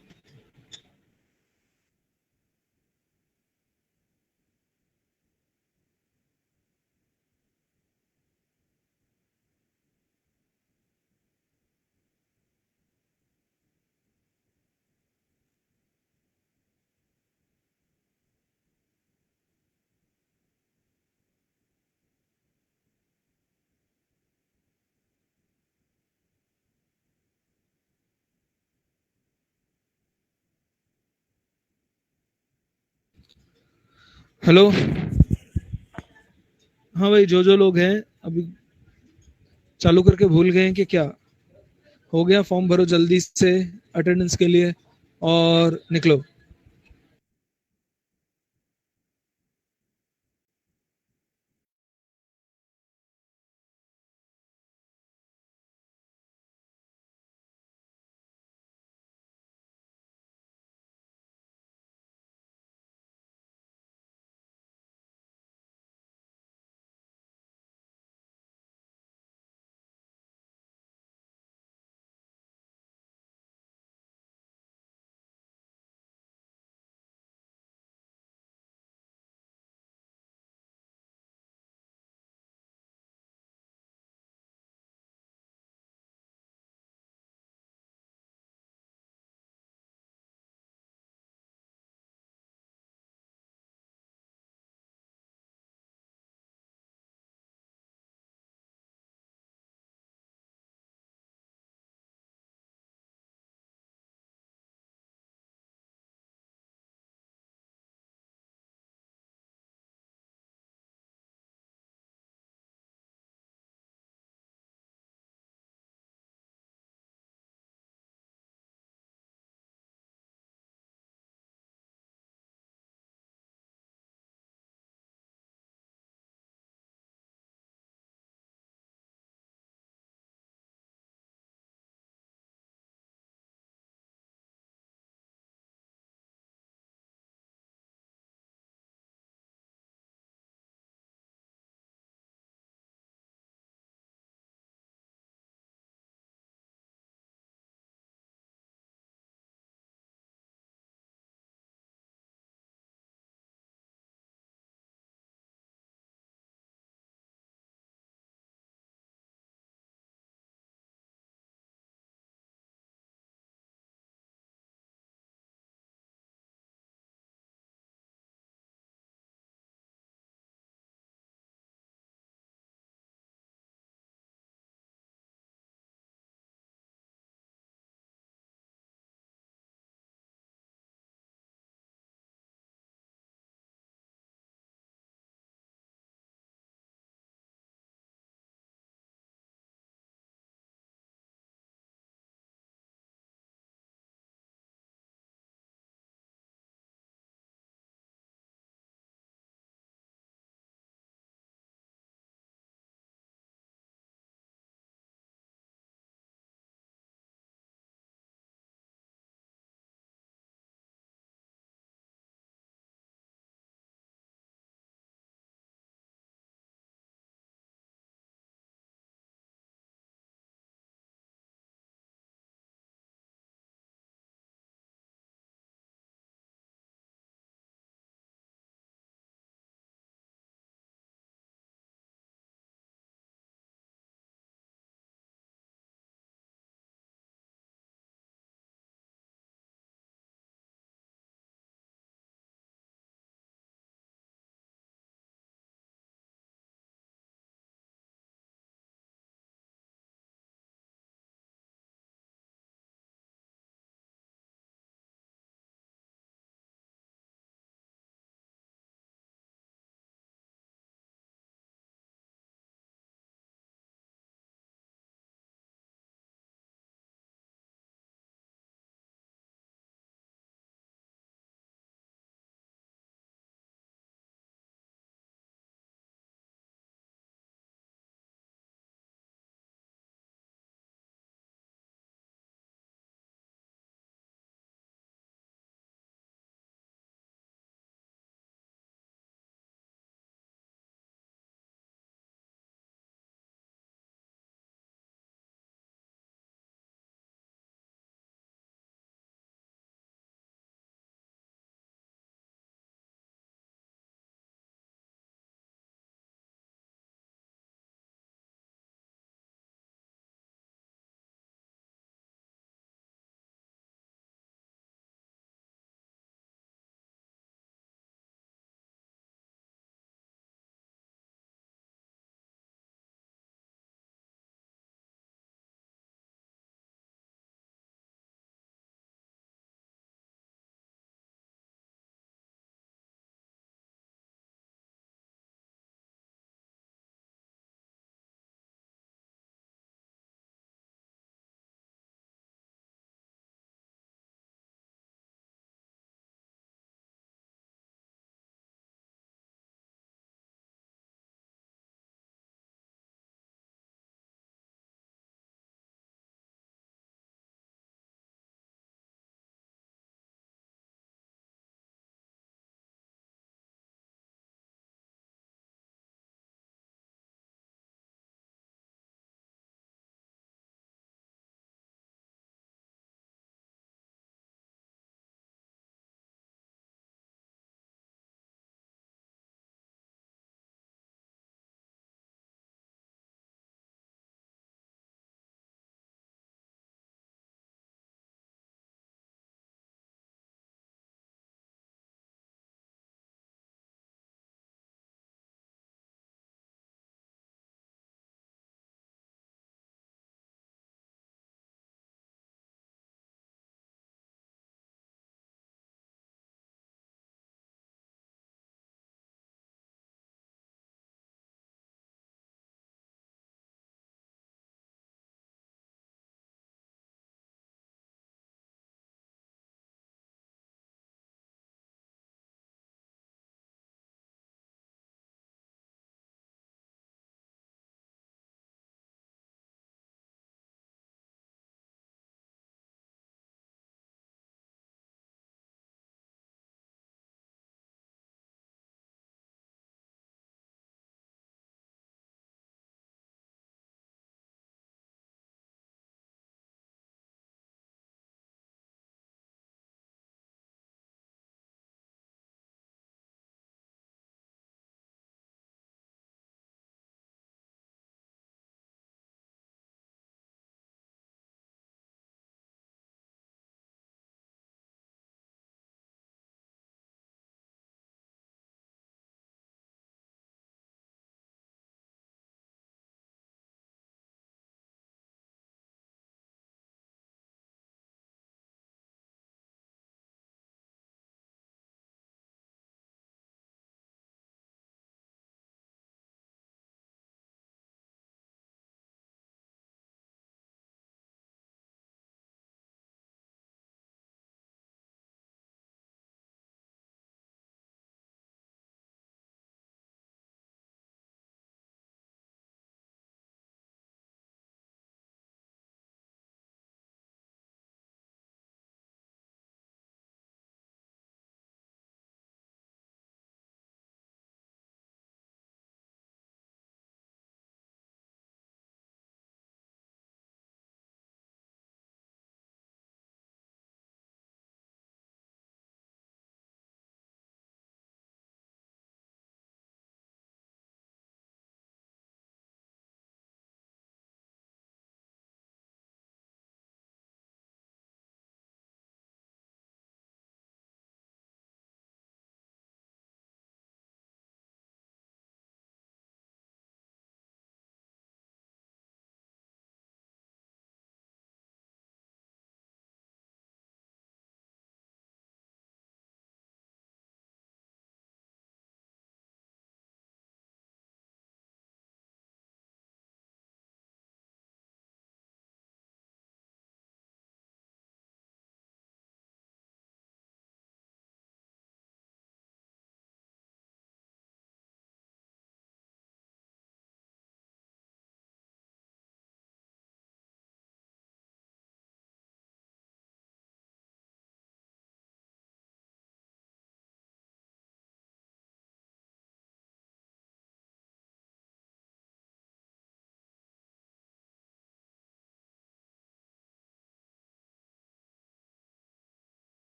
Hello. हाँ भाई, जो लोग हैं अभी चालू करके भूल गए हैं कि क्या हो गया. फॉर्म भरो जल्दी से अटेंडेंस के लिए और निकलो.